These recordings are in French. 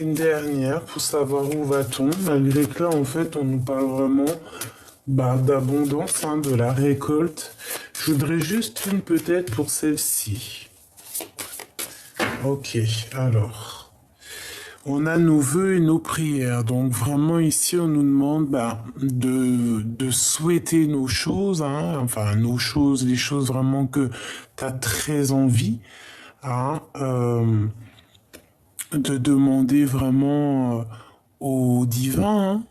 une dernière pour savoir où va-t-on, malgré que là, en fait, on nous parle vraiment d'abondance, hein, de la récolte. Je voudrais juste une peut-être pour celle-ci. Ok, alors. On a nos vœux et nos prières. Donc vraiment ici, on nous demande de souhaiter nos choses, hein, enfin nos choses, les choses vraiment que tu as très envie, hein, de demander vraiment au divin, hein,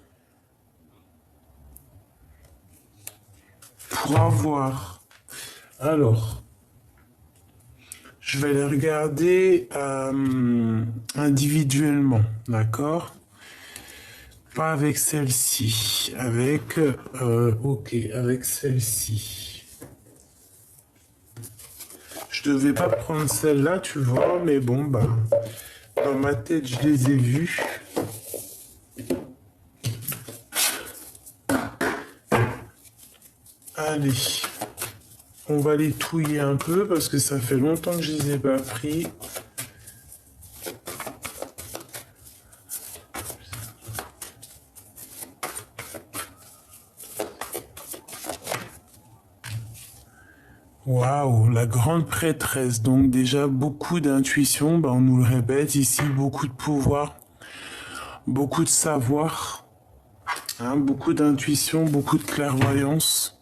pour avoir. Alors, je vais les regarder individuellement, d'accord? Pas avec celle-ci, ok, avec celle-ci. Je devais pas prendre celle-là, tu vois, mais bon, dans ma tête, je les ai vues. Allez, on va les touiller un peu parce que ça fait longtemps que je les ai pas pris. Waouh, la grande prêtresse. Donc déjà beaucoup d'intuition, on nous le répète ici, beaucoup de pouvoir, beaucoup de savoir, hein, beaucoup d'intuition, beaucoup de clairvoyance.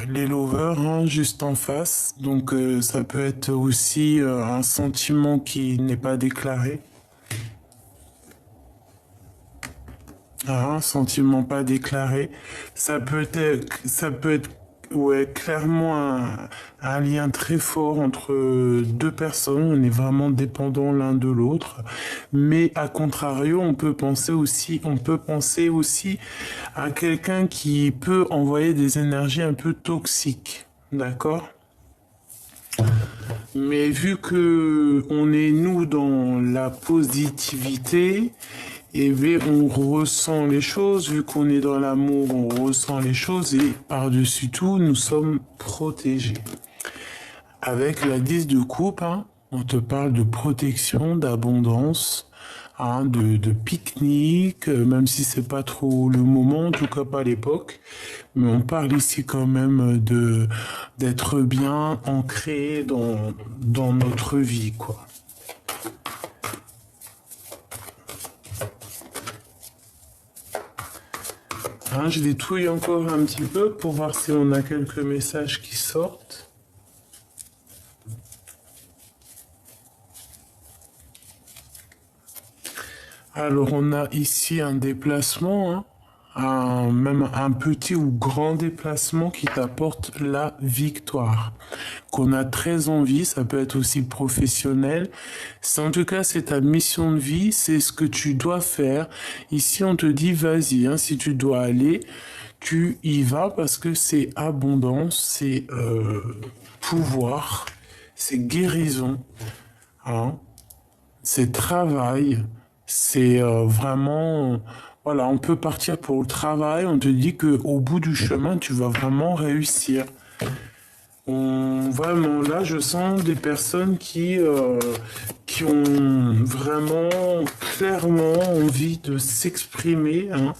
Les lovers, hein, juste en face. Donc ça peut être aussi un sentiment qui n'est pas déclaré. Un sentiment pas déclaré. Ça peut être ouais, clairement un lien très fort entre deux personnes. On est vraiment dépendants l'un de l'autre. Mais à contrario, on peut penser aussi à quelqu'un qui peut envoyer des énergies un peu toxiques. D'accord? Mais vu que on est nous dans la positivité, et bien on ressent les choses, vu qu'on est dans l'amour, on ressent les choses et par-dessus tout, nous sommes protégés. Avec la 10 de coupe, hein, on te parle de protection, d'abondance, hein, de pique-nique, même si c'est pas trop le moment, en tout cas pas l'époque. Mais on parle ici quand même d'être bien ancré dans notre vie, quoi. Hein, je les touille encore un petit peu pour voir si on a quelques messages qui sortent. Alors on a ici un déplacement, hein, même un petit ou grand déplacement qui t'apporte la victoire. Qu'on a très envie, ça peut être aussi professionnel. En tout cas, c'est ta mission de vie, c'est ce que tu dois faire. Ici, on te dit, vas-y, hein, si tu dois aller, tu y vas parce que c'est abondance, c'est pouvoir, c'est guérison, hein, c'est travail, c'est vraiment... Voilà, on peut partir pour le travail, on te dit qu'au bout du chemin, tu vas vraiment réussir. Vraiment, là, je sens des personnes qui ont vraiment clairement envie de s'exprimer, hein.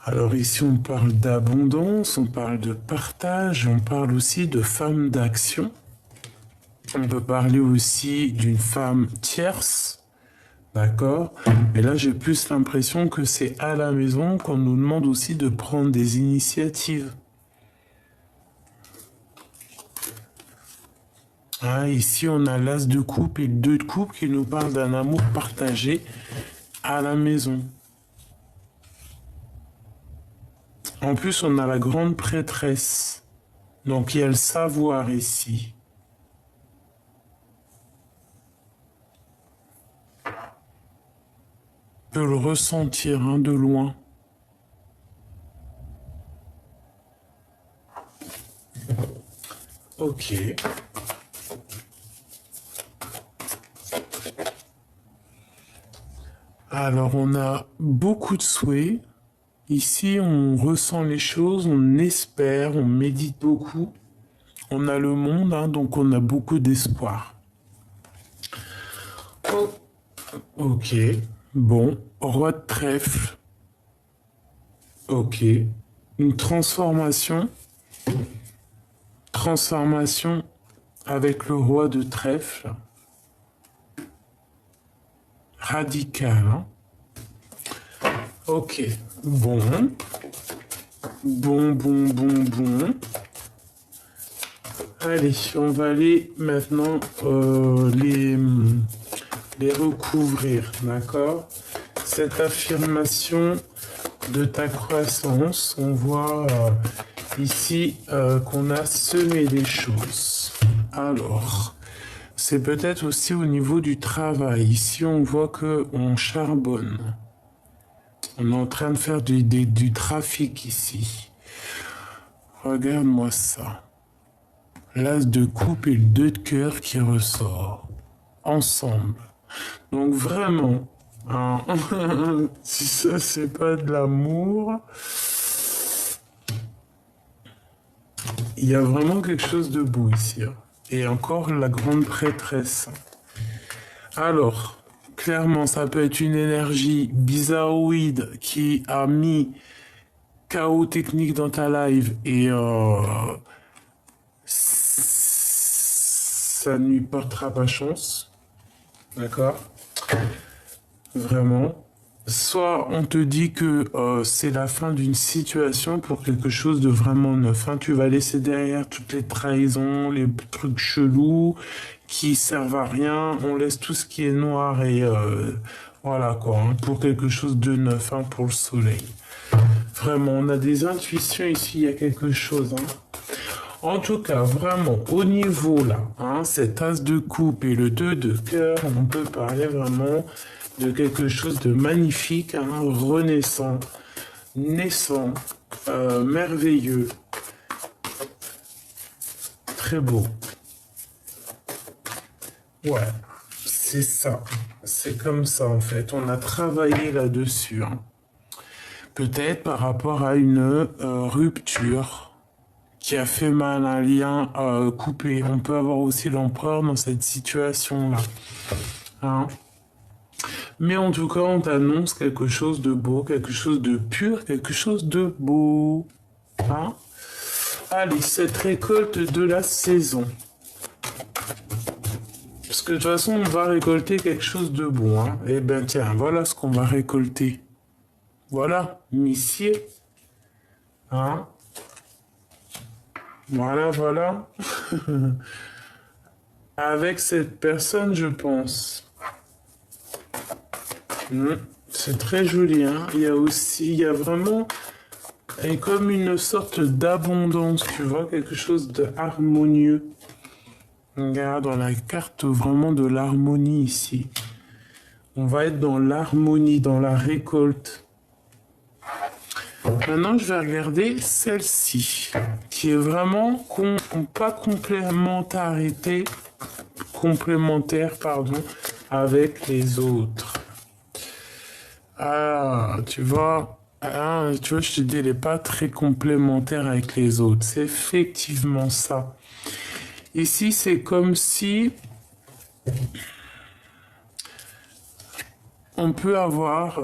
Alors ici, on parle d'abondance, on parle de partage, on parle aussi de femme d'action. On peut parler aussi d'une femme tierce, d'accord? Et là, j'ai plus l'impression que c'est à la maison qu'on nous demande aussi de prendre des initiatives. Ah, ici, on a l'as de coupe et le 2 de coupe qui nous parlent d'un amour partagé à la maison. En plus, on a la grande prêtresse. Donc, il y a le savoir ici. On peut le ressentir, hein, de loin. Ok. Alors, on a beaucoup de souhaits. Ici, on ressent les choses, on espère, on médite beaucoup. On a le monde, hein, donc on a beaucoup d'espoir. Ok. Bon. Roi de trèfle. Ok. Une transformation. Transformation avec le roi de trèfle. Radical, hein. Ok. Bon. Bon. Allez, on va aller maintenant les recouvrir, d'accord? Cette affirmation de ta croissance, on voit ici qu'on a semé des choses. Alors, c'est peut-être aussi au niveau du travail. Ici, on voit que on charbonne. On est en train de faire du trafic ici. Regarde-moi ça. L'as de coupe et le 2 de cœur qui ressort. Ensemble. Donc vraiment, hein, si ça c'est pas de l'amour, il y a vraiment quelque chose de beau ici. Hein. Et encore la grande prêtresse. Alors, clairement, ça peut être une énergie bizarroïde qui a mis chaos technique dans ta live et ça ne lui portera pas chance. D'accord? Vraiment. Soit on te dit que c'est la fin d'une situation pour quelque chose de vraiment neuf. Hein. Tu vas laisser derrière toutes les trahisons, les trucs chelous qui servent à rien. On laisse tout ce qui est noir et voilà quoi, hein, pour quelque chose de neuf, hein, pour le soleil. Vraiment, on a des intuitions ici, il y a quelque chose. Hein. En tout cas, vraiment, au niveau là, hein, cet as de coupe et le 2 de cœur, on peut parler vraiment de quelque chose de magnifique, hein, renaissant, naissant, merveilleux, très beau. Ouais, c'est ça. C'est comme ça en fait. On a travaillé là-dessus. Hein. Peut-être par rapport à une rupture qui a fait mal, un lien coupé. On peut avoir aussi l'empereur dans cette situation-là. Hein. Mais en tout cas, on t'annonce quelque chose de beau, quelque chose de pur, quelque chose de beau. Hein. Allez, cette récolte de la saison. Parce que de toute façon, on va récolter quelque chose de bon. Hein. Eh ben tiens, voilà ce qu'on va récolter. Voilà, missier. Hein. Voilà. Avec cette personne, je pense. C'est très joli, hein. Il y a vraiment et comme une sorte d'abondance, tu vois, quelque chose de harmonieux. Regarde, dans la carte vraiment de l'harmonie ici. On va être dans l'harmonie, dans la récolte. Maintenant, je vais regarder celle-ci, qui est vraiment pas complémentaire, avec les autres. Ah, tu vois, je te dis, elle n'est pas très complémentaire avec les autres. C'est effectivement ça. Ici, c'est comme si on peut avoir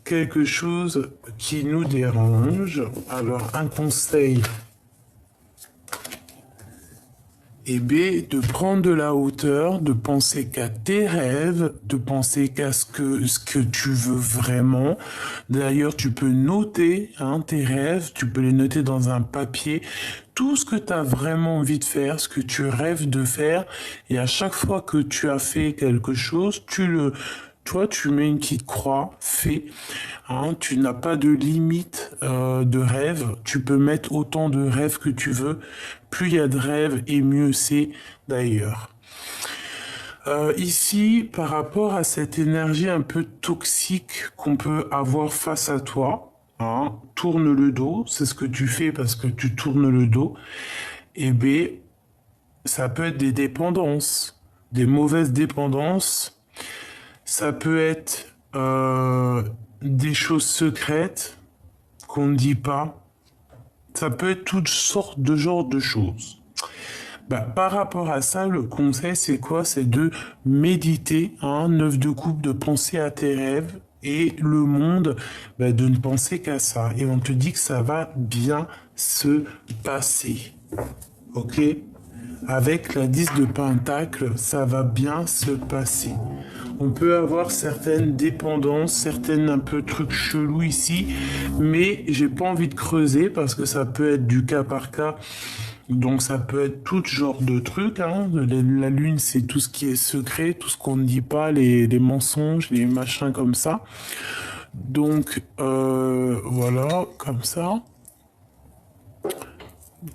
quelque chose qui nous dérange. Alors, un conseil. Et B, de prendre de la hauteur, de penser qu'à tes rêves, de penser qu'à ce que tu veux vraiment. D'ailleurs, tu peux noter tes rêves, tu peux les noter dans un papier, tout ce que tu as vraiment envie de faire, ce que tu rêves de faire. Et à chaque fois que tu as fait quelque chose, tu mets une petite croix, fait. Hein, tu n'as pas de limite de rêve. Tu peux mettre autant de rêves que tu veux. Plus il y a de rêves et mieux c'est d'ailleurs. Ici, par rapport à cette énergie un peu toxique qu'on peut avoir face à toi, hein, tourne le dos, c'est ce que tu fais parce que tu tournes le dos. Et B, ça peut être des dépendances, des mauvaises dépendances. Ça peut être des choses secrètes qu'on ne dit pas. Ça peut être toutes sortes de genres de choses. Bah, par rapport à ça, le conseil, c'est quoi? C'est de méditer, hein, 9 de coupe, de penser à tes rêves et le monde, bah, de ne penser qu'à ça. Et on te dit que ça va bien se passer. Ok? Avec la 10 de Pentacle, ça va bien se passer. On peut avoir certaines dépendances, certaines un peu trucs chelous ici, mais j'ai pas envie de creuser parce que ça peut être du cas par cas. Donc ça peut être tout genre de trucs. Hein. La lune, c'est tout ce qui est secret, tout ce qu'on ne dit pas, les mensonges, les machins comme ça. Donc voilà, comme ça.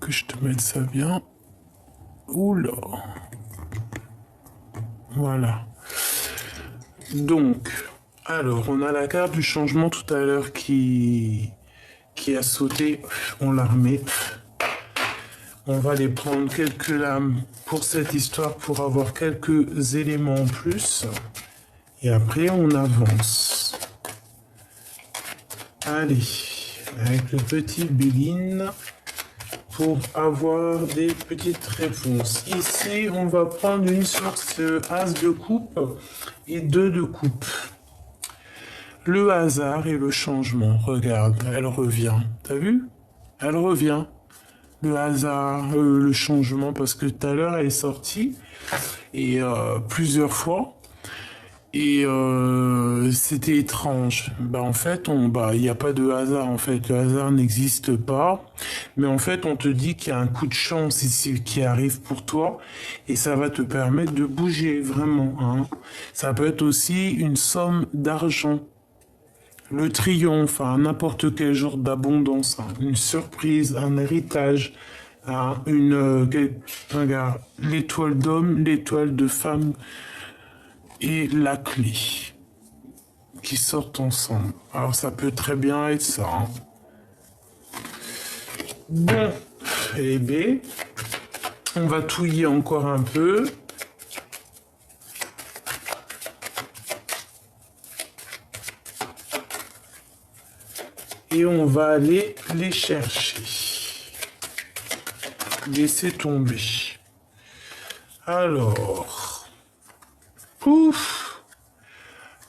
Que je te mette ça bien. Oula. Voilà. Donc, alors, on a la carte du changement tout à l'heure qui a sauté. On la remet. On va les prendre quelques lames pour cette histoire pour avoir quelques éléments en plus. Et après, on avance. Allez, avec le petit Béline pour avoir des petites réponses. Ici, on va prendre une source As de coupe et 2 de coupe. Le hasard et le changement. Regarde, elle revient. T'as vu? Elle revient. Le hasard, le changement, parce que tout à l'heure, elle est sortie et plusieurs fois. Et c'était étrange. En fait, il n'y a pas de hasard. En fait, le hasard n'existe pas. Mais en fait, on te dit qu'il y a un coup de chance ici qui arrive pour toi, et ça va te permettre de bouger vraiment. Hein. Ça peut être aussi une somme d'argent, le triomphe, hein, n'importe quel genre d'abondance, hein, une surprise, un héritage, hein, regarde, l'étoile d'homme, l'étoile de femme. Et la clé qui sortent ensemble. Alors ça peut très bien être ça. Hein. Bon, et B, on va touiller encore un peu. Et on va aller les chercher. Laissez tomber. Alors... Ouf.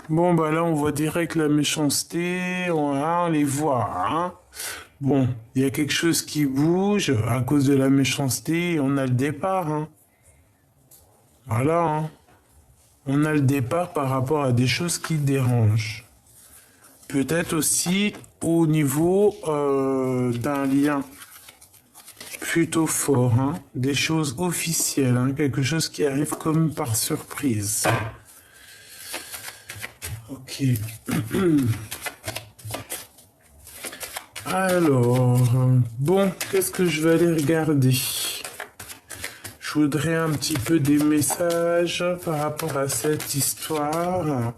Bon, là, on voit direct la méchanceté. On les voit. Hein. Bon, il y a quelque chose qui bouge à cause de la méchanceté. On a le départ. Hein. Voilà. Hein. On a le départ par rapport à des choses qui dérangent. Peut-être aussi au niveau d'un lien plutôt fort, hein, des choses officielles, hein, quelque chose qui arrive comme par surprise. Ok. Alors, bon, qu'est-ce que je vais aller regarder? Je voudrais un petit peu des messages par rapport à cette histoire.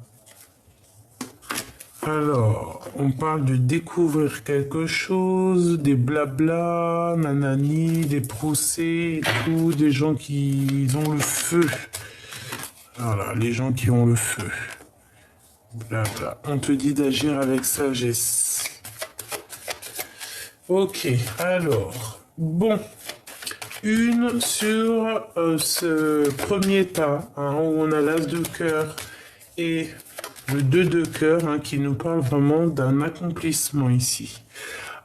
Alors, on parle de découvrir quelque chose, des blabla, nanani, des procès et tout, des gens qui ont le feu. Voilà, les gens qui ont le feu. Blabla. On te dit d'agir avec sagesse. Ok, alors, bon. Une sur ce premier tas, hein, où on a l'as de cœur et le 2 de cœur, hein, qui nous parle vraiment d'un accomplissement ici.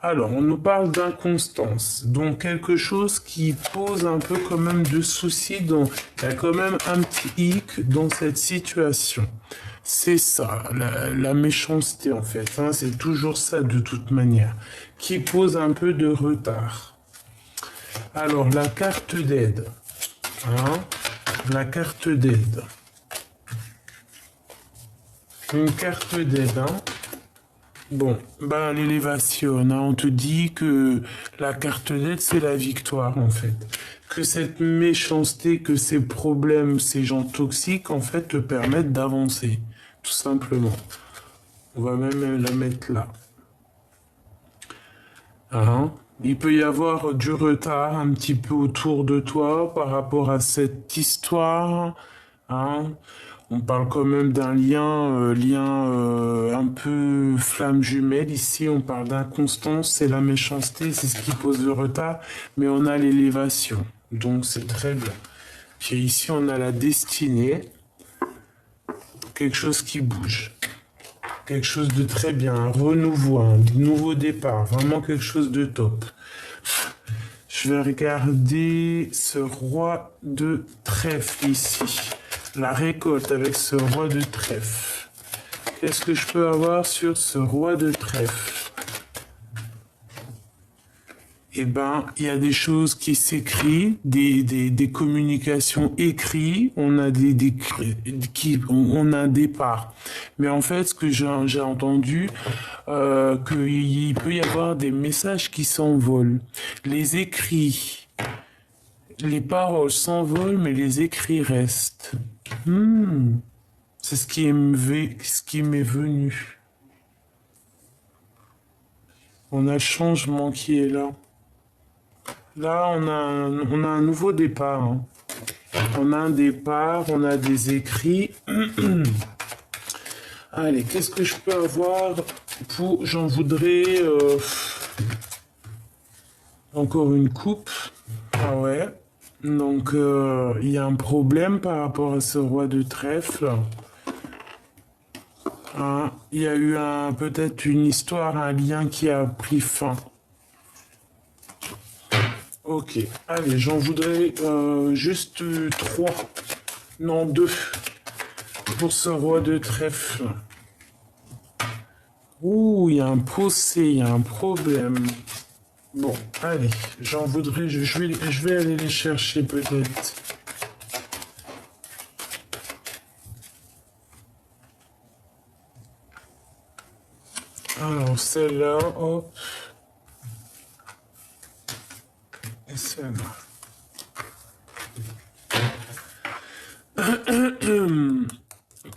Alors, on nous parle d'inconstance, donc quelque chose qui pose un peu quand même de soucis, donc il y a quand même un petit hic dans cette situation. C'est ça, la méchanceté en fait, hein, c'est toujours ça de toute manière, qui pose un peu de retard. Alors, la carte d'aide, hein, la carte d'aide. Une carte d'aide, hein. Bon, l'élévation, hein, on te dit que la carte d'aide, c'est la victoire, en fait. Que cette méchanceté, que ces problèmes, ces gens toxiques, en fait, te permettent d'avancer, tout simplement. On va même la mettre là. Hein. Il peut y avoir du retard un petit peu autour de toi par rapport à cette histoire, hein. On parle quand même d'un lien, un peu flamme jumelle. Ici, on parle d'inconstance, c'est la méchanceté, c'est ce qui pose le retard, mais on a l'élévation. Donc c'est très bien. Puis ici, on a la destinée. Quelque chose qui bouge. Quelque chose de très bien. Un renouveau, un nouveau départ. Vraiment quelque chose de top. Je vais regarder ce roi de trèfle ici. La récolte avec ce roi de trèfle. Qu'est-ce que je peux avoir sur ce roi de trèfle? Eh ben, il y a des choses qui s'écrivent, des communications écrites, on a on a un départ. Mais en fait, ce que j'ai entendu, qu'il peut y avoir des messages qui s'envolent. Les écrits, les paroles s'envolent, mais les écrits restent. C'est ce qui m'est venu. On a le changement qui est là. Là, on a un nouveau départ. Hein. On a un départ, on a des écrits. Allez, qu'est-ce que je peux avoir pour... J'en voudrais... encore une coupe. Ah ouais. Donc, il y a un problème par rapport à ce roi de trèfle. Hein, il y a eu peut-être une histoire, un lien qui a pris fin. Ok, allez, j'en voudrais juste 3. Non, 2. Pour ce roi de trèfle. Ouh, il y a un procès, il y a un problème. Bon, allez, j'en voudrais, je vais aller les chercher peut-être. Alors, celle-là, hop. Et celle-là.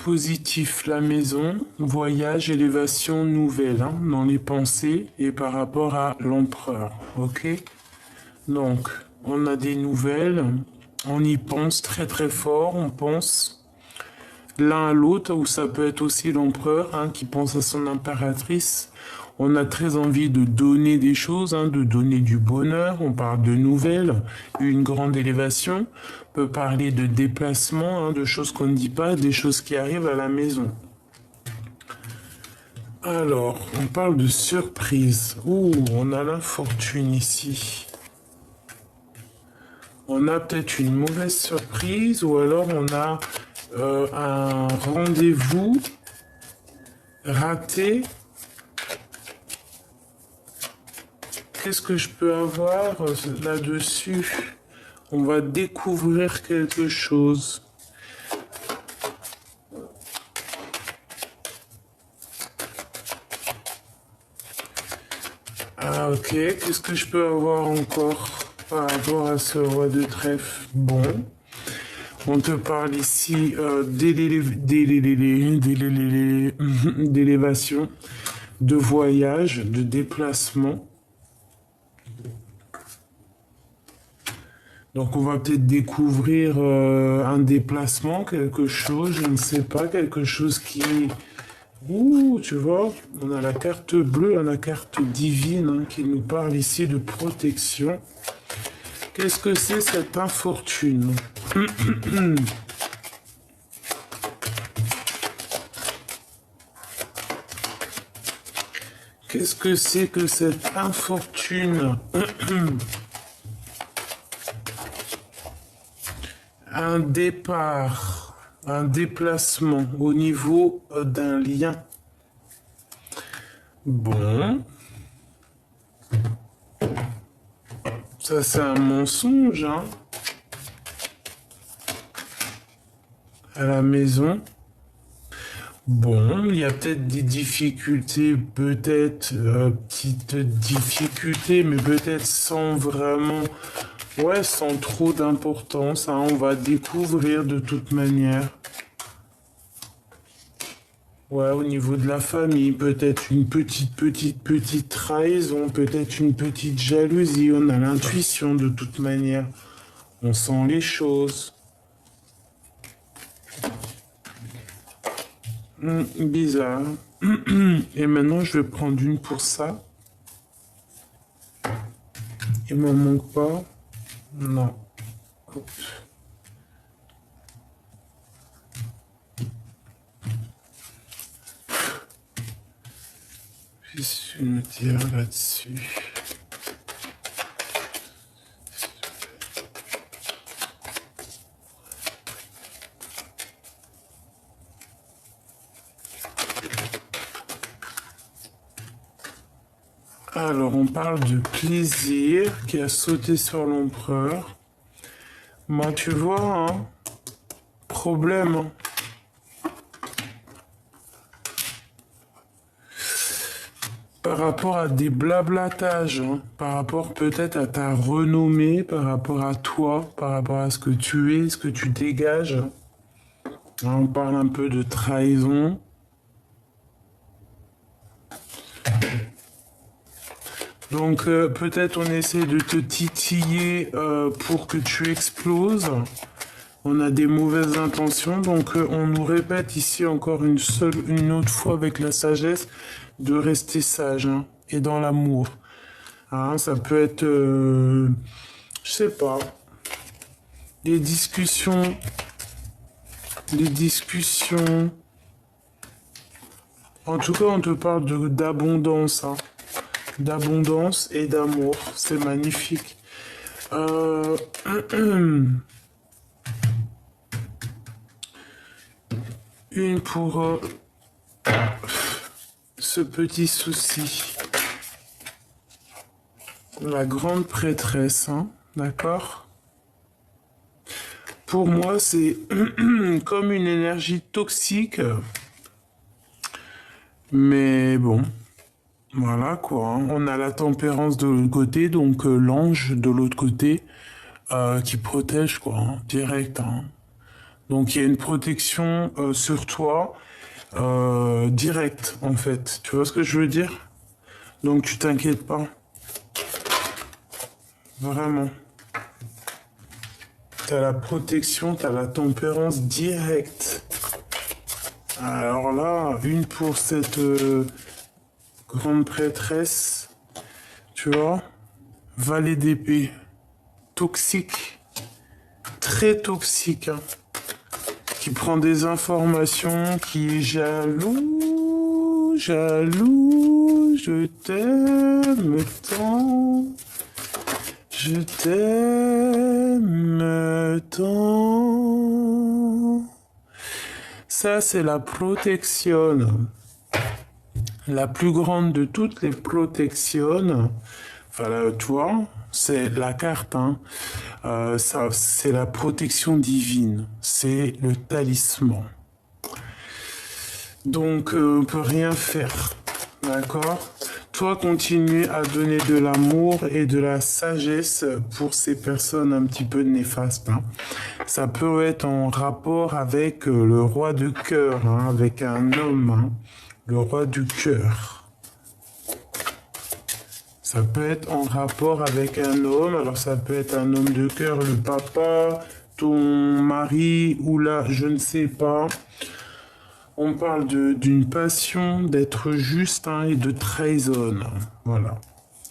Positif, la maison, voyage, élévation nouvelle, hein, dans les pensées et par rapport à l'empereur, ok? Donc, on a des nouvelles, on y pense très très fort, on pense l'un à l'autre, ou ça peut être aussi l'empereur hein, qui pense à son impératrice. On a très envie de donner des choses, hein, de donner du bonheur. On parle de nouvelles, une grande élévation. On peut parler de déplacement, hein, de choses qu'on ne dit pas, des choses qui arrivent à la maison. Alors, on parle de surprise. Ouh, on a l'infortune ici. On a peut-être une mauvaise surprise ou alors on a un rendez-vous raté. Qu'est-ce que je peux avoir là-dessus? On va découvrir quelque chose. Ah ok, qu'est-ce que je peux avoir encore par rapport à ce roi de trèfle? Bon, on te parle ici d'élévation, de voyage, de déplacement. Donc on va peut-être découvrir un déplacement, quelque chose, je ne sais pas, quelque chose qui... Ouh, tu vois, on a la carte bleue, la carte divine hein, qui nous parle ici de protection. Qu'est-ce que c'est cette infortune? Qu'est-ce que c'est que cette infortune? Un départ, un déplacement au niveau d'un lien. Bon. Ça, c'est un mensonge, hein. À la maison. Bon, il y a peut-être des difficultés, peut-être petites difficultés, mais peut-être sans vraiment... Ouais, sans trop d'importance, hein, on va découvrir de toute manière. Ouais, au niveau de la famille, peut-être une petite trahison, peut-être une petite jalousie, on a l'intuition de toute manière. On sent les choses. Bizarre. Et maintenant, je vais prendre une pour ça. Il m'en manque pas. Non. Hop. Qu'est-ce que tu me dire là-dessus? Alors, on parle de plaisir qui a sauté sur l'empereur. Moi, tu vois, hein, problème. Hein. Par rapport à des blablatages, hein, par rapport peut-être à ta renommée, par rapport à toi, par rapport à ce que tu es, ce que tu dégages. Hein, on parle un peu de trahison. Donc peut-être on essaie de te titiller pour que tu exploses. On a des mauvaises intentions, donc on nous répète ici encore une autre fois avec la sagesse de rester sage hein, et dans l'amour. Hein, ça peut être, je sais pas, des discussions, En tout cas, on te parle d'abondance, hein, d'abondance et d'amour. C'est magnifique. Une pour ce petit souci. La grande prêtresse, hein, d'accord? Pour moi, c'est comme une énergie toxique. Mais bon, voilà quoi. Hein. On a la tempérance de l'autre côté, donc l'ange de l'autre côté qui protège quoi, hein, direct. Hein. Donc il y a une protection sur toi directe en fait. Tu vois ce que je veux dire? Donc tu t'inquiètes pas. Vraiment. T'as la protection, t'as la tempérance directe. Alors là, une pour cette grande prêtresse, tu vois, valet d'épée, toxique, très toxique, hein, qui prend des informations, qui est jaloux, je t'aime tant, je t'aime tant. Ça, c'est la protection. La plus grande de toutes les protections. Enfin, là, tu vois, c'est la carte. Hein. Ça, c'est la protection divine. C'est le talisman. Donc, on peut rien faire. D'accord? Toi, continue à donner de l'amour et de la sagesse pour ces personnes un petit peu néfastes. Hein. Ça peut être en rapport avec le roi de cœur, hein, avec un homme, hein, le roi du cœur. Ça peut être en rapport avec un homme, alors ça peut être un homme de cœur, le papa, ton mari, ou là, je ne sais pas. On parle d'une passion, d'être juste hein, et de trahison. Voilà.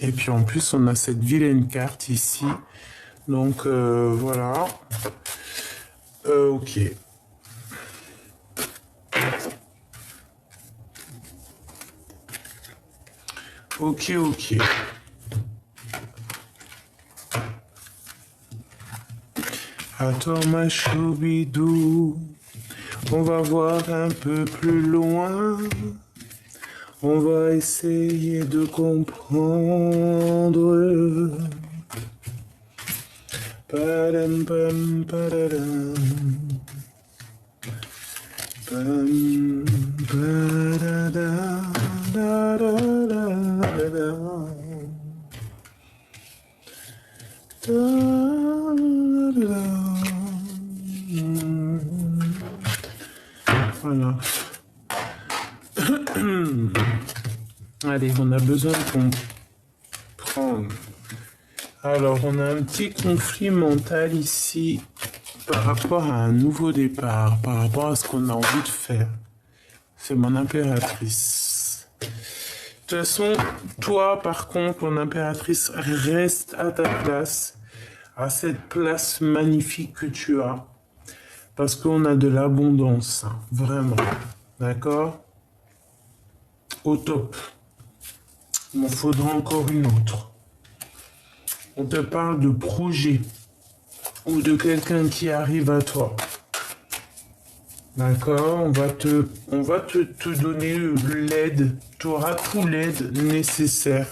Et puis en plus, on a cette vilaine carte ici. Donc voilà. Ok. Ok. Attends ma choubidou. On va voir un peu plus loin. On va essayer de comprendre. Padam, pam, padadam. Pam, padadam, dadadadadam. Voilà. Allez, on a besoin de comprendre. Alors, on a un petit conflit mental ici par rapport à un nouveau départ, par rapport à ce qu'on a envie de faire. C'est mon impératrice. De toute façon, toi, par contre, mon impératrice, reste à ta place. à cette place magnifique que tu as. Parce qu'on a de l'abondance, hein, vraiment. D'accord? Au top. Il m'en faudra encore une autre. On te parle de projet ou de quelqu'un qui arrive à toi. D'accord? On va te donner l'aide. Tu auras tout l'aide nécessaire.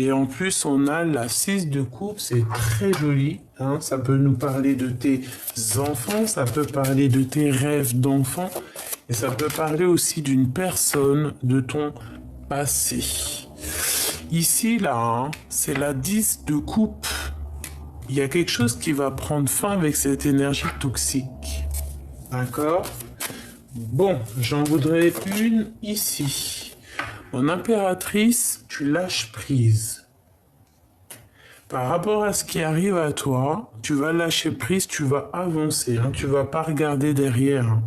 Et en plus, on a la 6 de coupe, c'est très joli. Hein? Ça peut nous parler de tes enfants, ça peut parler de tes rêves d'enfants, et ça peut parler aussi d'une personne de ton passé. Ici, là, hein, c'est la 10 de coupe. Il y a quelque chose qui va prendre fin avec cette énergie toxique. D'accord? Bon, j'en voudrais une ici. Mon impératrice, tu lâches prise. Par rapport à ce qui arrive à toi, tu vas lâcher prise, tu vas avancer. Hein, tu vas pas regarder derrière. Hein.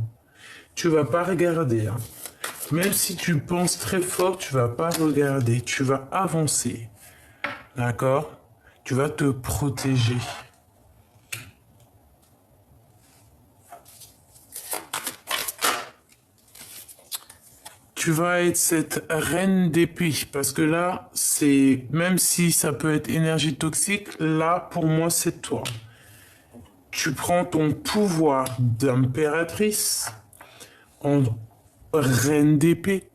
Tu vas pas regarder. Hein. Même si tu penses très fort, tu vas pas regarder. Tu vas avancer. D'accord? Tu vas te protéger. Tu vas être cette reine d'épée, parce que là, c'est, même si ça peut être énergie toxique, là, pour moi, c'est toi. Tu prends ton pouvoir d'impératrice en reine d'épée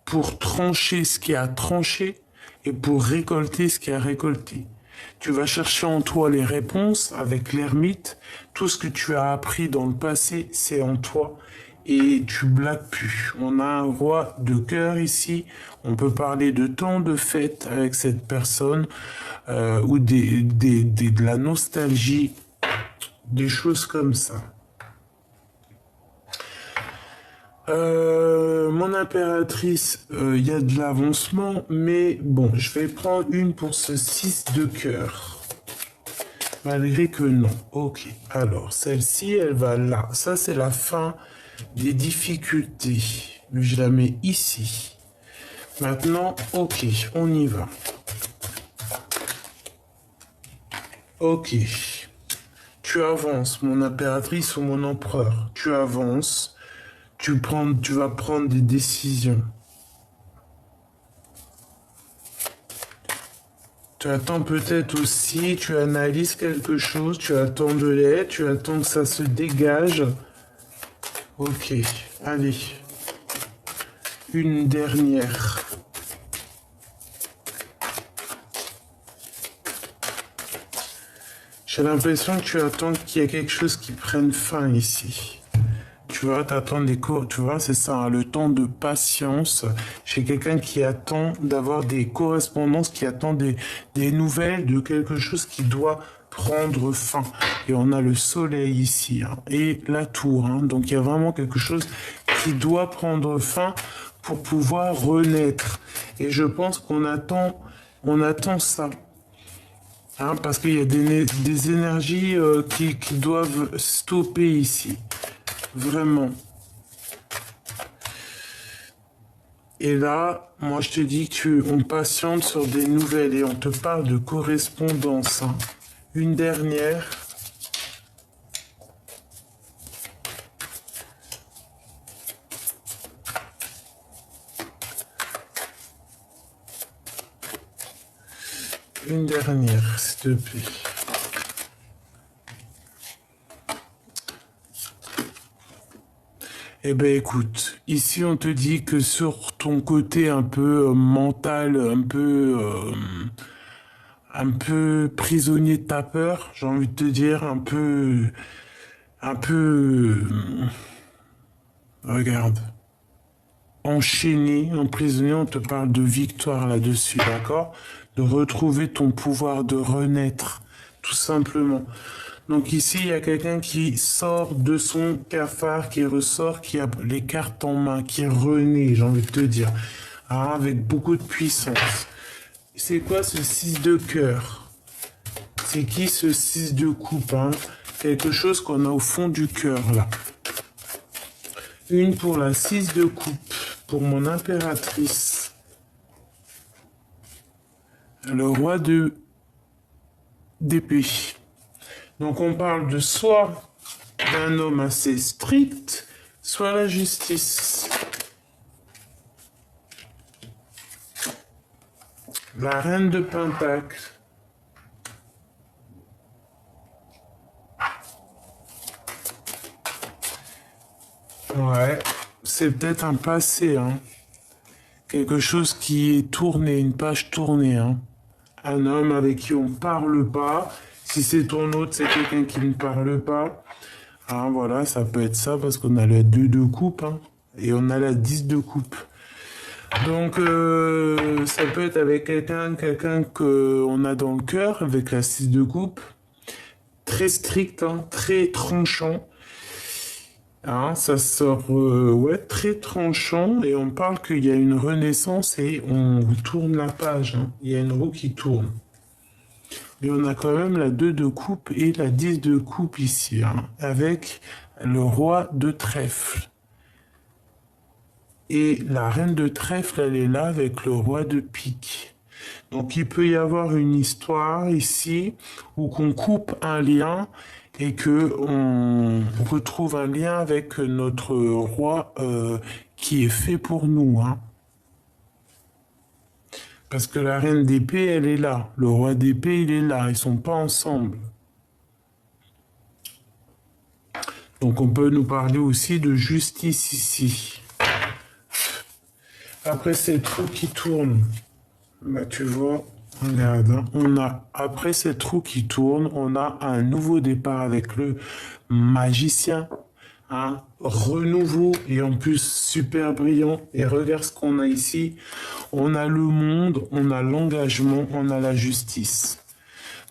pour trancher ce qui a tranché et pour récolter ce qui a récolté. Tu vas chercher en toi les réponses avec l'ermite. Tout ce que tu as appris dans le passé, c'est en toi. Et tu blagues plus. On a un roi de cœur ici. On peut parler de temps de fête avec cette personne ou de la nostalgie, des choses comme ça. Mon impératrice, il y a de l'avancement, mais bon, je vais prendre une pour ce 6 de cœur. Malgré que non. Ok, alors celle-ci, elle va là. Ça, c'est la fin des difficultés. Je la mets ici. Maintenant, ok, on y va. Ok. Tu avances, mon impératrice ou mon empereur. Tu avances. Tu vas prendre des décisions. Tu attends peut-être aussi, tu analyses quelque chose, tu attends de l'aide, tu attends que ça se dégage. Ok, allez. Une dernière. J'ai l'impression que tu attends qu'il y ait quelque chose qui prenne fin ici. Tu vois, t'attends des cours, tu vois, c'est ça, hein, le temps de patience. Chez quelqu'un qui attend d'avoir des correspondances, qui attend des nouvelles de quelque chose qui doit prendre fin. Et on a le soleil ici, hein, et la tour. Hein, donc il y a vraiment quelque chose qui doit prendre fin pour pouvoir renaître. Et je pense qu'on attend ça. Hein, parce qu'il y a des énergies qui doivent stopper ici. Vraiment. Et là, moi je te dis qu'on patiente sur des nouvelles et on te parle de correspondance. Hein. Une dernière. Une dernière, s'il te plaît. Eh ben écoute, ici on te dit que sur ton côté un peu mental, un peu prisonnier de ta peur, j'ai envie de te dire, un peu, regarde, enchaîné, emprisonné, on te parle de victoire là-dessus, d'accord? De retrouver ton pouvoir, de renaître, tout simplement. Donc ici, il y a quelqu'un qui sort de son cafard, qui ressort, qui a les cartes en main, qui renaît, j'ai envie de te dire, hein, avec beaucoup de puissance. C'est quoi ce 6 de cœur? C'est qui ce 6 de coupe, hein? Quelque chose qu'on a au fond du cœur, là. Une pour la 6 de coupe, pour mon impératrice. Le roi de d'épée. Donc on parle de soit d'un homme assez strict, soit la justice. La reine de Pentacle. Ouais, c'est peut-être un passé, hein. Quelque chose qui est tourné, une page tournée, hein. Un homme avec qui on parle pas. Si c'est ton autre, c'est quelqu'un qui ne parle pas. Ah, voilà, ça peut être ça parce qu'on a le 2 de coupe, hein, et on a la 10 de coupe. Donc, ça peut être avec quelqu'un qu'on a dans le cœur, avec la 6 de coupe. Très strict, hein, très tranchant. Hein, ça sort ouais, très tranchant et on parle qu'il y a une renaissance et on tourne la page. Hein. Il y a une roue qui tourne. Et on a quand même la 2 de coupe et la 10 de coupe ici, hein, avec le roi de trèfle. Et la reine de trèfle, elle est là avec le roi de pique. Donc il peut y avoir une histoire ici où qu'on coupe un lien et que on retrouve un lien avec notre roi qui est fait pour nous. Hein. Parce que la reine d'épée, elle est là. Le roi d'épée, il est là. Ils sont pas ensemble. Donc on peut nous parler aussi de justice ici. Après ces trous qui tournent, bah tu vois, regarde, hein, on a après ces trous qui tournent, on a un nouveau départ avec le magicien, un renouveau et en plus super brillant. Et regarde ce qu'on a ici, on a le monde, on a l'engagement, on a la justice.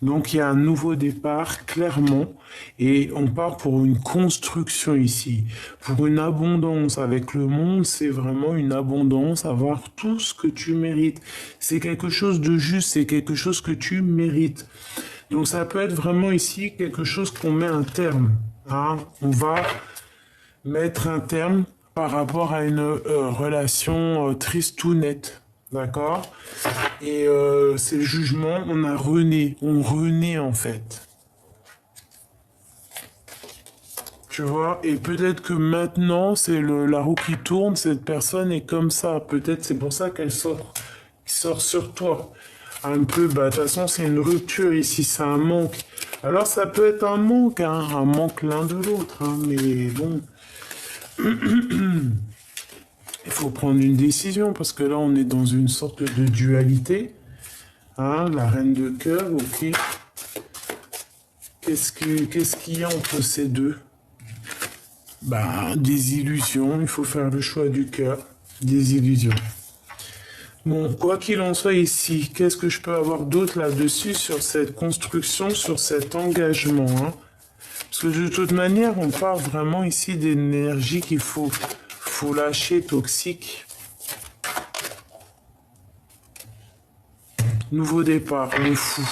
Donc il y a un nouveau départ, clairement, et on part pour une construction ici, pour une abondance. Avec le monde, c'est vraiment une abondance, avoir tout ce que tu mérites. C'est quelque chose de juste, c'est quelque chose que tu mérites. Donc ça peut être vraiment ici quelque chose qu'on met un terme. Hein. On va mettre un terme par rapport à une relation triste ou nette. D'accord? Et c'est le jugement, on renaît en fait. Tu vois? Et peut-être que maintenant, c'est la roue qui tourne, cette personne est comme ça. Peut-être c'est pour ça qu'elle sort sur toi. Un peu, bah de toute façon, c'est une rupture ici, c'est un manque. Alors ça peut être un manque, hein, un manque l'un de l'autre, hein, mais bon. Il faut prendre une décision parce que là, on est dans une sorte de dualité. Hein, la reine de cœur, ok. Qu'est-ce qu'il y a entre ces deux? Bah, des illusions. Il faut faire le choix du cœur. Des illusions. Bon, quoi qu'il en soit ici, qu'est-ce que je peux avoir d'autre là-dessus sur cette construction, sur cet engagement, hein? Parce que de toute manière, on parle vraiment ici d'énergie qu'il faut lâcher, toxique. Nouveau départ, le fou.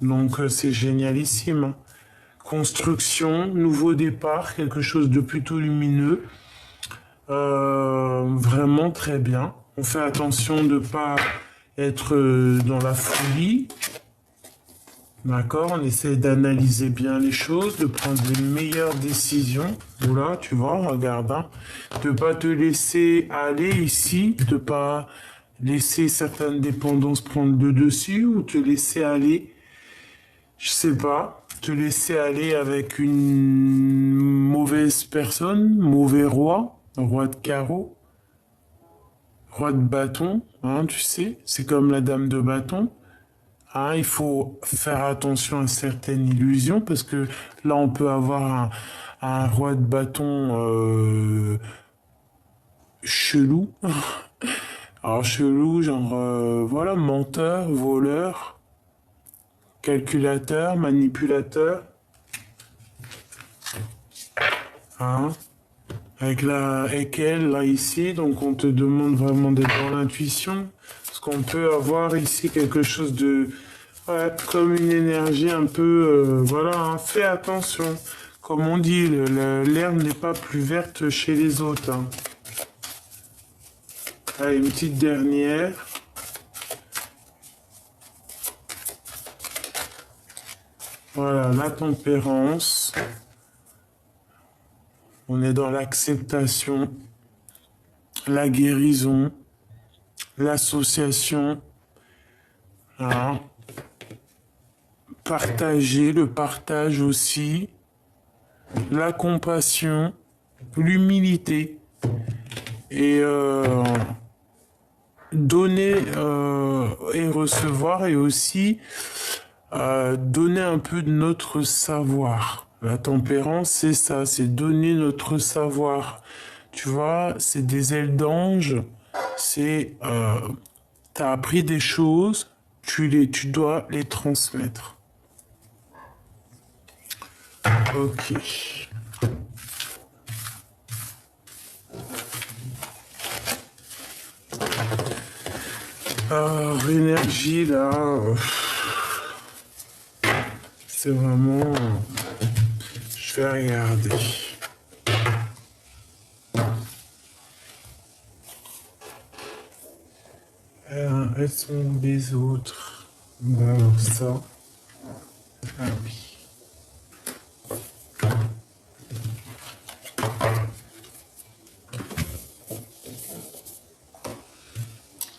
Donc c'est génialissime. Hein. Construction, nouveau départ, quelque chose de plutôt lumineux. Vraiment très bien. On fait attention de ne pas être dans la folie. D'accord, on essaie d'analyser bien les choses, de prendre les meilleures décisions. Voilà, tu vois, regarde. Hein. De ne pas te laisser aller ici, de ne pas laisser certaines dépendances prendre le dessus ou te laisser aller, je sais pas, te laisser aller avec une mauvaise personne, mauvais roi, roi de carreau, roi de bâton, hein, tu sais, c'est comme la dame de bâton. Hein, il faut faire attention à certaines illusions parce que là on peut avoir un roi de bâton chelou. Alors chelou, genre voilà, menteur, voleur, calculateur, manipulateur. Hein, avec elle, là, ici, donc on te demande vraiment d'être dans l'intuition. Parce qu'on peut avoir ici quelque chose de... Ouais, comme une énergie un peu... voilà, hein, fais attention. Comme on dit, l'herbe n'est pas plus verte chez les autres. Hein. Allez, une petite dernière. Voilà, la tempérance. On est dans l'acceptation, la guérison, l'association, hein. Partager, le partage aussi, la compassion, l'humilité et donner et recevoir et aussi donner un peu de notre savoir. La tempérance, c'est ça, c'est donner notre savoir. Tu vois, c'est des ailes d'ange, c'est t'as appris des choses, tu dois les transmettre. Ok. L'énergie là, c'est vraiment. Je vais regarder. Elles sont les autres. Ben, alors ça. Ah oui.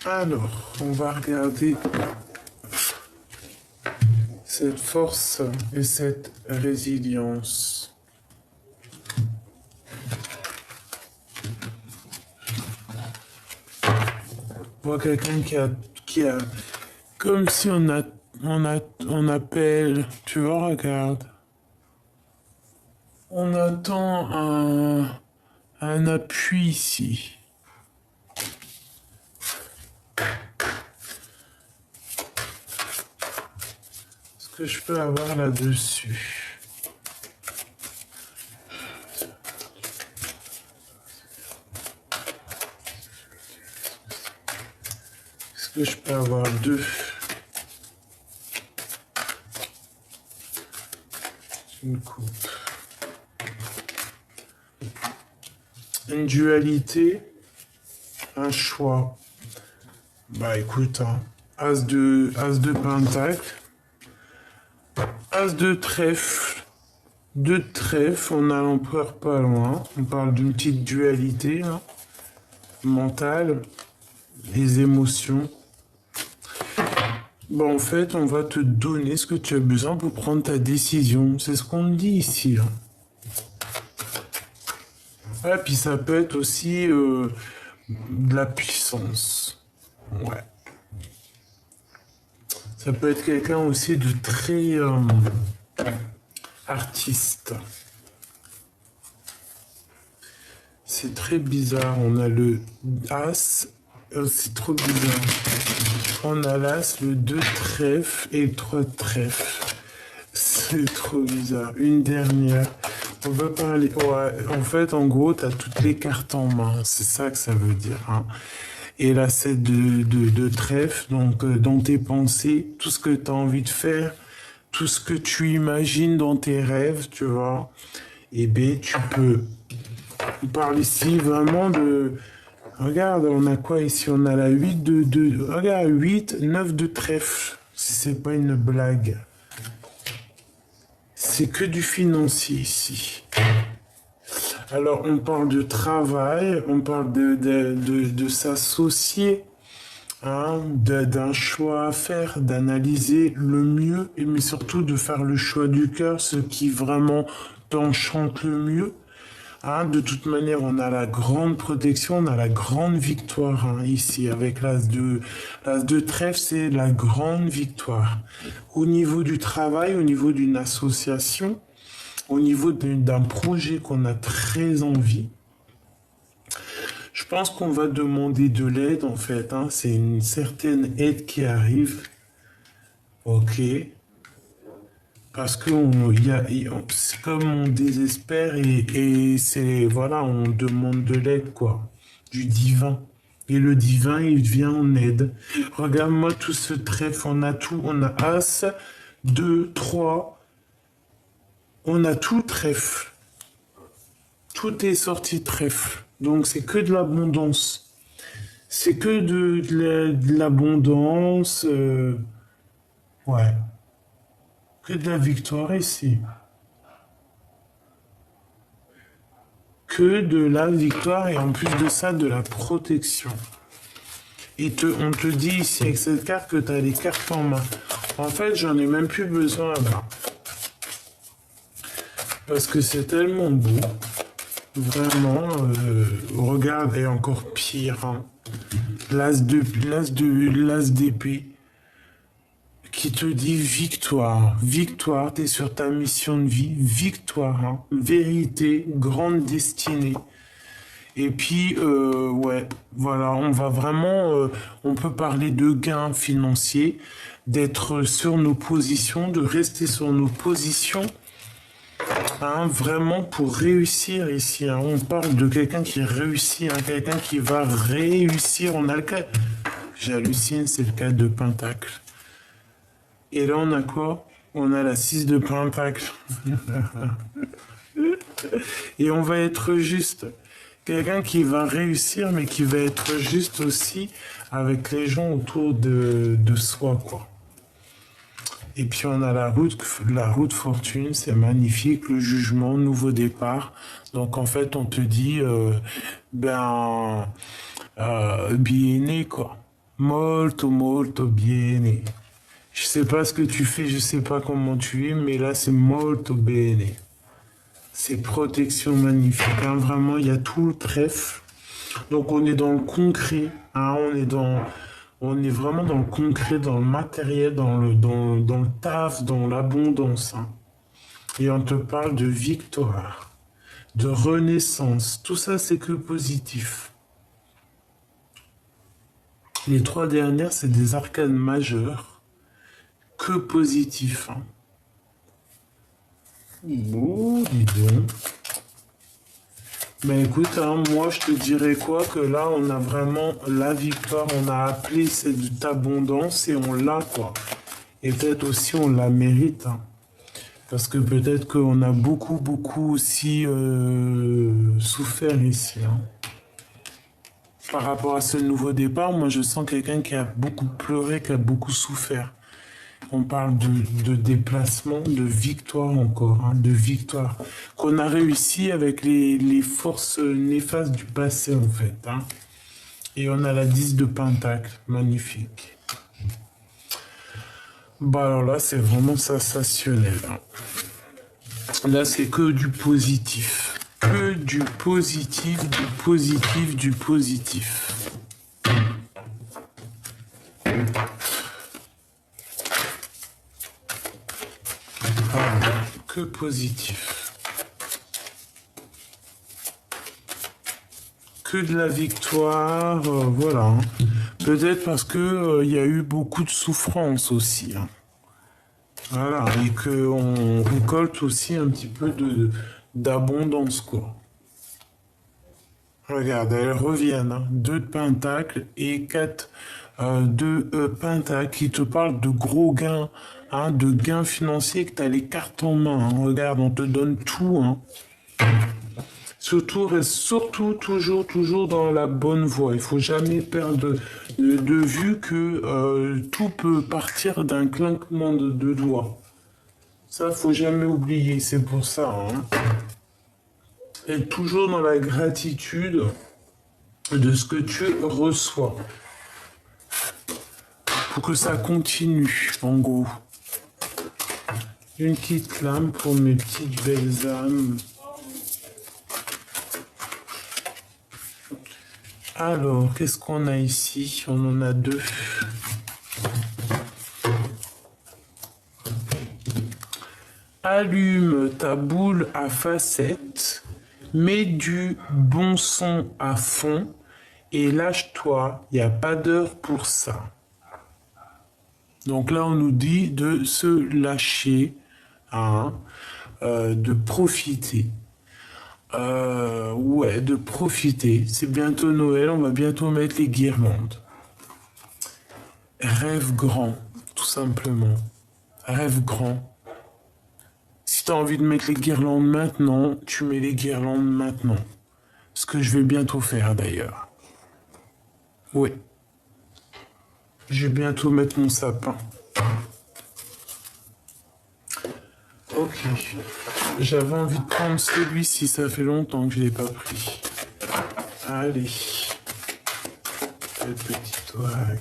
Alors, on va regarder cette force et cette résilience. On voit quelqu'un qui a, comme si on appelle, tu vois, regarde. On attend un appui ici. Est-ce que je peux avoir là-dessus? Est-ce que je peux avoir deux? Une coupe. Une dualité, un choix. Bah écoute, hein, As de pentacle, As de trèfle, deux trèfle, on a l'empereur pas loin. On parle d'une petite dualité hein, mentale, les émotions. Bon, en fait, on va te donner ce que tu as besoin pour prendre ta décision. C'est ce qu'on dit ici. Hein. Ah, puis ça peut être aussi de la puissance. Ouais. Ça peut être quelqu'un aussi de très artiste. C'est très bizarre. On a le As. C'est trop bizarre. On a l'As, le 2 trèfle et le 3 trèfle. C'est trop bizarre. Une dernière. On va parler. Ouais, en fait, en gros, tu as toutes les cartes en main. C'est ça que ça veut dire. Hein. Et là, c'est de trèfle. Donc, dans tes pensées, tout ce que tu as envie de faire, tout ce que tu imagines dans tes rêves, tu vois, eh bien, tu peux. On parle ici vraiment de. Regarde, on a quoi ici? On a la 8 regarde, 8, 9 de trèfle. Si c'est pas une blague. C'est que du financier ici. Alors, on parle de travail, on parle de s'associer, hein, d'un choix à faire, d'analyser le mieux, mais surtout de faire le choix du cœur, ce qui vraiment t'enchante le mieux. Hein, de toute manière, on a la grande protection, on a la grande victoire hein, ici avec l'as de trèfle, c'est la grande victoire. Au niveau du travail, au niveau d'une association, au niveau d'un projet qu'on a très envie, je pense qu'on va demander de l'aide en fait. Hein, c'est une certaine aide qui arrive. Ok. Parce que c'est comme on désespère et c'est, voilà, on demande de l'aide, quoi, du divin. Et le divin, il vient en aide. Regarde-moi tout ce trèfle, on a tout, on a As, 2, 3, on a tout trèfle. Tout est sorti trèfle. Donc c'est que de l'abondance. C'est que de l'abondance. Ouais. Que de la victoire ici. Que de la victoire et en plus de ça, de la protection. Et on te dit ici avec cette carte que tu as les cartes en main. En fait, j'en ai même plus besoin là. Parce que c'est tellement beau. Vraiment, regarde, et encore pire. Hein. L'as d'épée qui te dit victoire. Victoire, tu es sur ta mission de vie. Victoire, hein. Vérité, grande destinée. Et puis, ouais, voilà, on va vraiment, on peut parler de gains financiers, d'être sur nos positions, de rester sur nos positions, hein, vraiment pour réussir ici. Hein. On parle de quelqu'un qui réussit, hein, quelqu'un qui va réussir. On a le cas, j'hallucine, c'est le cas de Pentacle. Et là, on a quoi? On a la 6 de Pentacle. Et on va être juste. Quelqu'un qui va réussir, mais qui va être juste aussi avec les gens autour de soi, quoi. Et puis on a la route fortune, c'est magnifique, le jugement, nouveau départ. Donc en fait, on te dit, bene, quoi. Molto, molto bene. Je sais pas ce que tu fais, je sais pas comment tu es, mais là c'est molto bene. C'est protection magnifique, hein. Vraiment, il y a tout le trèfle. Donc on est dans le concret, hein. On est vraiment dans le concret, dans le matériel, dans le taf, dans l'abondance. Hein. Et on te parle de victoire, de renaissance. Tout ça, c'est que positif. Les 3 dernières, c'est des arcanes majeures, que positif. Hein. Bon, dis donc. Mais écoute, hein, moi je te dirais quoi que là on a vraiment la victoire, on a appelé cette abondance et on l'a quoi. Et peut-être aussi on la mérite. Hein. Parce que peut-être qu'on a beaucoup aussi souffert ici. Hein. Par rapport à ce nouveau départ, moi je sens quelqu'un qui a beaucoup pleuré, qui a beaucoup souffert. On parle de déplacement, de victoire encore, hein, de victoire. Qu'on a réussi avec les forces néfastes du passé, en fait. Hein. Et on a la 10 de Pentacle, magnifique. Bah alors là, c'est vraiment sensationnel. Hein. Là, c'est que du positif. Que du positif, du positif, du positif. Que positif. Que de la victoire, voilà. Hein. Peut-être parce que y a eu beaucoup de souffrance aussi. Hein. Voilà, et qu'on récolte aussi un petit peu d'abondance, quoi. Regarde, elles reviennent. Hein. 2 de Pentacle et 4 de Pentacle qui te parlent de gros gains, hein, de gains financiers, que tu as les cartes en main. Hein. Regarde, on te donne tout. Hein. Surtout, reste surtout toujours dans la bonne voie. Il faut jamais perdre de vue que tout peut partir d'un clinquement de doigts. Ça, faut jamais oublier. C'est pour ça. Hein. Être toujours dans la gratitude de ce que tu reçois. Pour que ça continue, en gros. Une petite lame pour mes petites belles âmes. Alors, qu'est-ce qu'on a ici? On en a 2. Allume ta boule à facettes, mets du bon son à fond et lâche-toi, il n'y a pas d'heure pour ça. Donc là, on nous dit de se lâcher, hein, de profiter. Ouais, de profiter. C'est bientôt Noël, on va bientôt mettre les guirlandes. Rêve grand, tout simplement. Rêve grand. Si tu as envie de mettre les guirlandes maintenant, tu mets les guirlandes maintenant. Ce que je vais bientôt faire d'ailleurs. Oui. Je vais bientôt mettre mon sapin. Ok. J'avais envie de prendre celui-ci, ça fait longtemps que je ne l'ai pas pris. Allez. Le petit oac.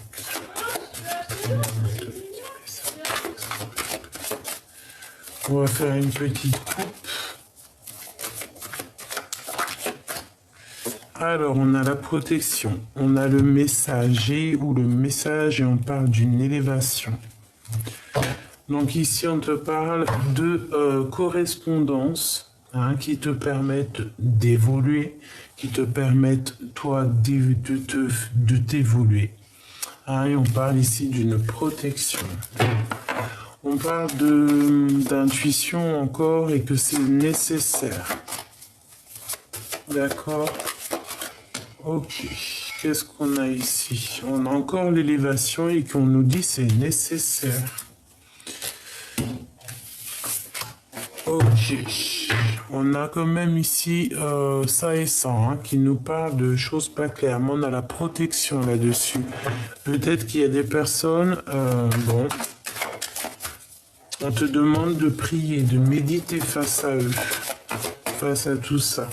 On va faire une petite coupe. Alors, on a la protection, on a le messager ou le message et on parle d'une élévation. Donc ici, on te parle de correspondance qui te permettent d'évoluer, qui te permettent, toi, de t'évoluer. Et on parle ici d'une protection. On parle d'intuition encore et que c'est nécessaire. D'accord? Ok. Qu'est-ce qu'on a ici? On a encore l'élévation et qu'on nous dit c'est nécessaire. Ok. On a quand même ici ça et ça qui nous parle de choses pas claires. Mais on a la protection là-dessus. Peut-être qu'il y a des personnes... bon... On te demande de prier, de méditer face à eux, face à tout ça.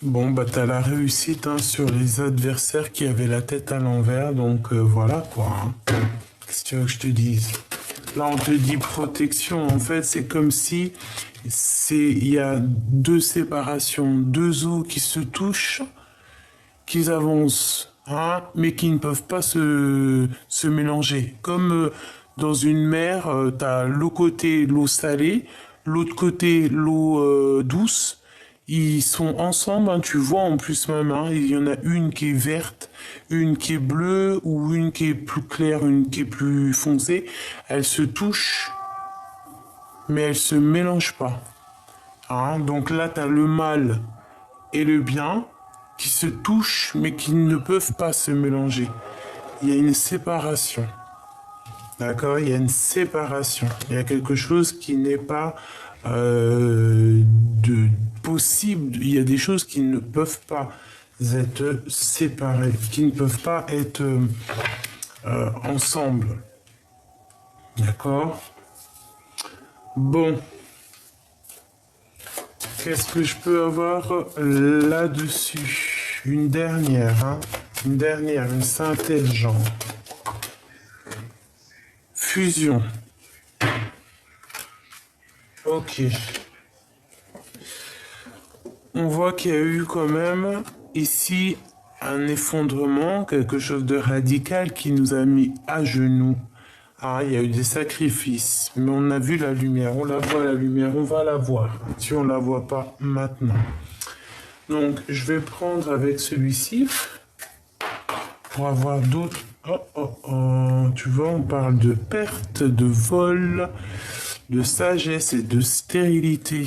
Bon, bah t'as la réussite sur les adversaires qui avaient la tête à l'envers, donc voilà quoi. Qu'est-ce que tu veux que je te dise? Là, on te dit protection, en fait, c'est comme si il y a deux séparations, deux eaux qui se touchent, qui avancent. Mais qui ne peuvent pas se mélanger. Comme dans une mer, tu as l'eau côté l'eau salée, l'autre côté l'eau douce. Ils sont ensemble, tu vois en plus même, il y en a une qui est verte, une qui est bleue ou une qui est plus claire, une qui est plus foncée. Elles se touchent, mais elles se mélangent pas. Donc là, tu as le mal et le bien qui se touchent mais qui ne peuvent pas se mélanger. Il y a une séparation. D'accord? Il y a une séparation. Il y a quelque chose qui n'est pas possible. Il y a des choses qui ne peuvent pas être séparées, qui ne peuvent pas être ensemble. D'accord? Bon. Qu'est-ce que je peux avoir là-dessus? Une dernière, une synthèse genre. Fusion. Ok. On voit qu'il y a eu quand même ici un effondrement, quelque chose de radical qui nous a mis à genoux. Il y a eu des sacrifices, mais on a vu la lumière, on la voit la lumière, on va la voir, si on la voit pas maintenant. Donc, je vais prendre avec celui-ci, pour avoir d'autres... Tu vois, on parle de perte, de vol, de sagesse et de stérilité.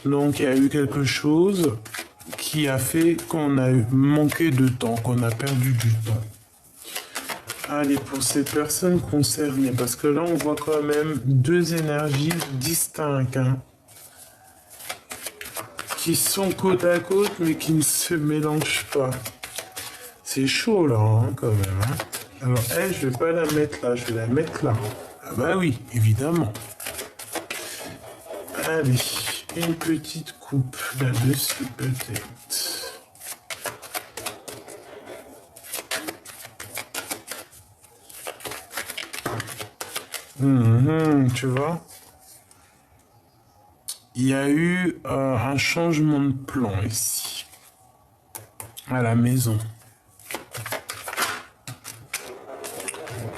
Donc, il y a eu quelque chose qui a fait qu'on a manqué de temps, qu'on a perdu du temps. Allez, pour ces personnes concernées, parce que là, on voit quand même deux énergies distinctes, qui sont côte à côte, mais qui ne se mélangent pas. C'est chaud, là, quand même. Alors, elle, je vais pas la mettre là, je vais la mettre là. Ah bah oui, évidemment. Allez, une petite coupe là-dessus, peut-être. Tu vois, il y a eu un changement de plan ici, à la maison.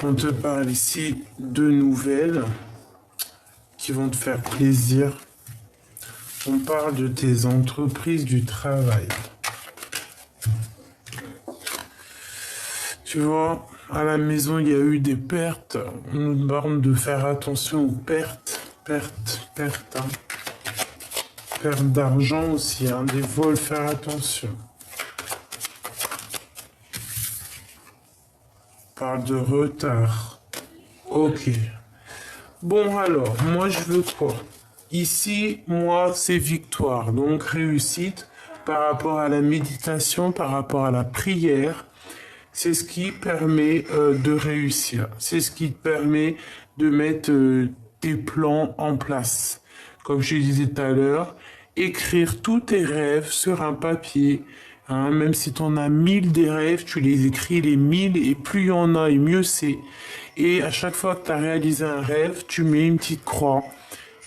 On te parle ici de nouvelles qui vont te faire plaisir. On parle de tes entreprises du travail. Tu vois, à la maison, il y a eu des pertes. On nous demande de faire attention aux pertes. Pertes. Perte d'argent aussi, des vols, faire attention. On parle de retard. Ok. Bon, alors, moi, je veux quoi? Ici, moi, c'est victoire. Donc, réussite par rapport à la méditation, par rapport à la prière. C'est ce qui permet de réussir. C'est ce qui te permet de mettre tes plans en place. Comme je te disais tout à l'heure, écrire tous tes rêves sur un papier. Hein, même si tu en as 1000 des rêves, tu les écris les 1000 et plus il y en a et mieux c'est. Et à chaque fois que tu as réalisé un rêve, tu mets une petite croix.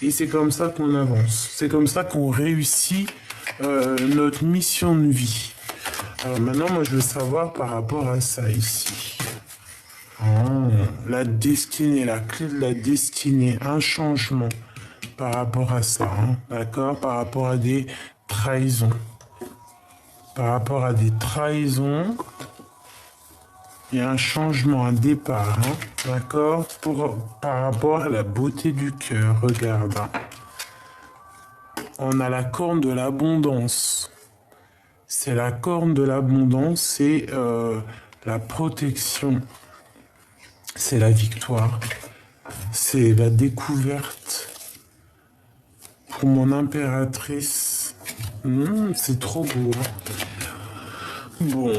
Et c'est comme ça qu'on avance. C'est comme ça qu'on réussit notre mission de vie. Alors maintenant, moi, je veux savoir par rapport à ça ici. Oh, la destinée, la clé de la destinée, un changement par rapport à ça, hein, d'accord? Par rapport à des trahisons. Par rapport à des trahisons, il y a un changement, un départ, hein, d'accord? Par rapport à la beauté du cœur, regarde. Hein. On a la corne de l'abondance. C'est la corne de l'abondance, c'est la protection, c'est la victoire, c'est la découverte. Pour mon impératrice, c'est trop beau. Hein. Bon,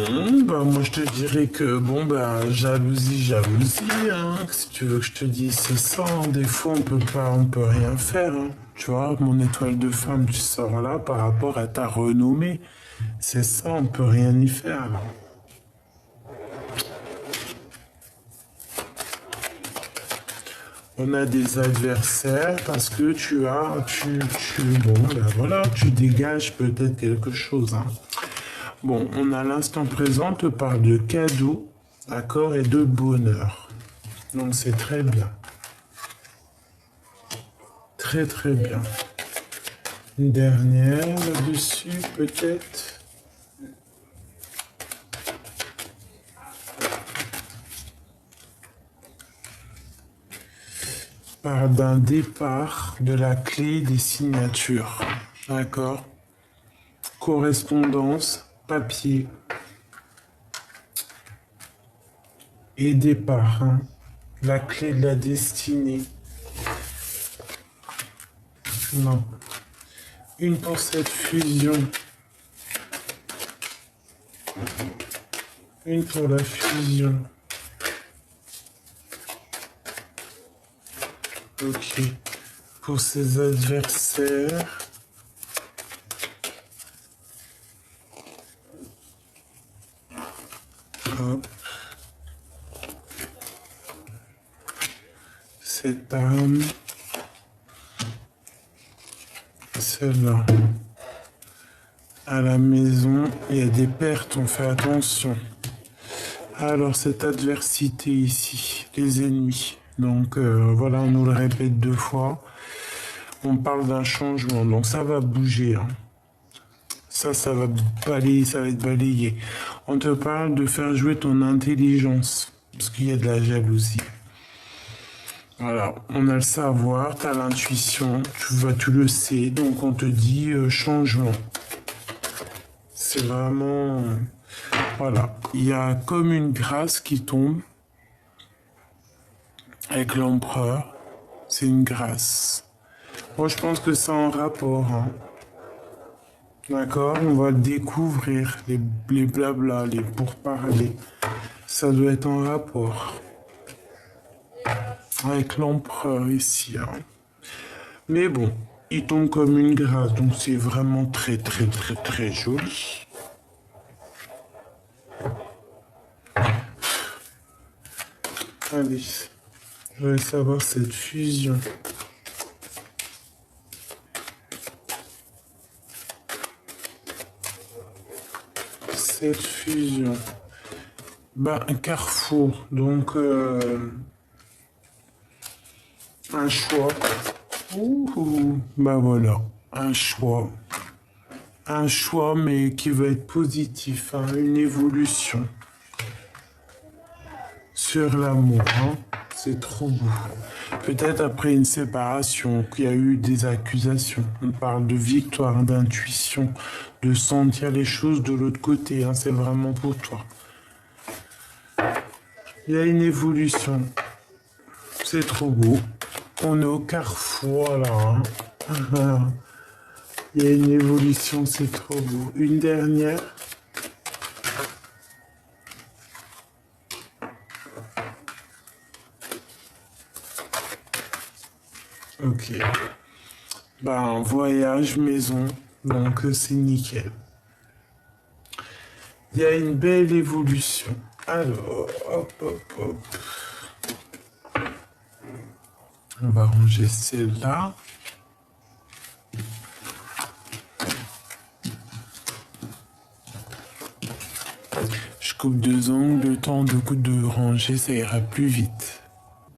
bah moi je te dirais que, bon, bah jalousie, hein. Si tu veux que je te dise, c'est ça. Hein. Des fois, on peut rien faire. Hein. Tu vois, mon étoile de femme, tu sors là par rapport à ta renommée. C'est ça, on peut rien y faire. Là. On a des adversaires parce que bon, ben voilà, tu dégages peut-être quelque chose. Hein. Bon, on a l'instant présent, te parle de cadeaux, d'accord, et de bonheur. Donc c'est très bien. Très très bien. Une dernière là-dessus, peut-être. Parle d'un départ de la clé des signatures. D'accord? Correspondance, papier et départ. Hein. La clé de la destinée. Non. Une pour cette fusion. Une pour la fusion. Ok. Pour ses adversaires. Hop. Cette arme. Celle-là. À la maison, il y a des pertes, on fait attention. Alors, cette adversité ici, les ennemis. Donc, voilà, on nous le répète 2 fois. On parle d'un changement, donc ça va bouger. Hein. Ça va balayer, ça va être balayé. On te parle de faire jouer ton intelligence, parce qu'il y a de la jalousie. Voilà, on a le savoir, tu as l'intuition, tu le sais, donc on te dit changement. C'est vraiment... Voilà, il y a comme une grâce qui tombe avec l'empereur. C'est une grâce. Moi, je pense que c'est en rapport. Hein. D'accord? On va le découvrir, les blabla, les pourparlers. Ça doit être en rapport avec l'empereur ici. Hein. Mais bon, il tombe comme une grâce, donc c'est vraiment très, très, très, très joli. Allez, je vais savoir cette fusion. Cette fusion. Bah, un carrefour, donc un choix. Ouh, bah voilà, un choix. Un choix, mais qui va être positif, hein, une évolution. Sur l'amour, hein. C'est trop beau. Peut-être après une séparation, qu'il y a eu des accusations. On parle de victoire, d'intuition, de sentir les choses de l'autre côté. Hein. C'est vraiment pour toi. Il y a une évolution. C'est trop beau. On est au carrefour là. Hein. Il y a une évolution, c'est trop beau. Une dernière. Ok. Ben, voyage, maison, donc c'est nickel. Il y a une belle évolution. Alors, hop, hop, hop. On va ranger celle-là. Je coupe deux angles, le temps de ranger, ça ira plus vite.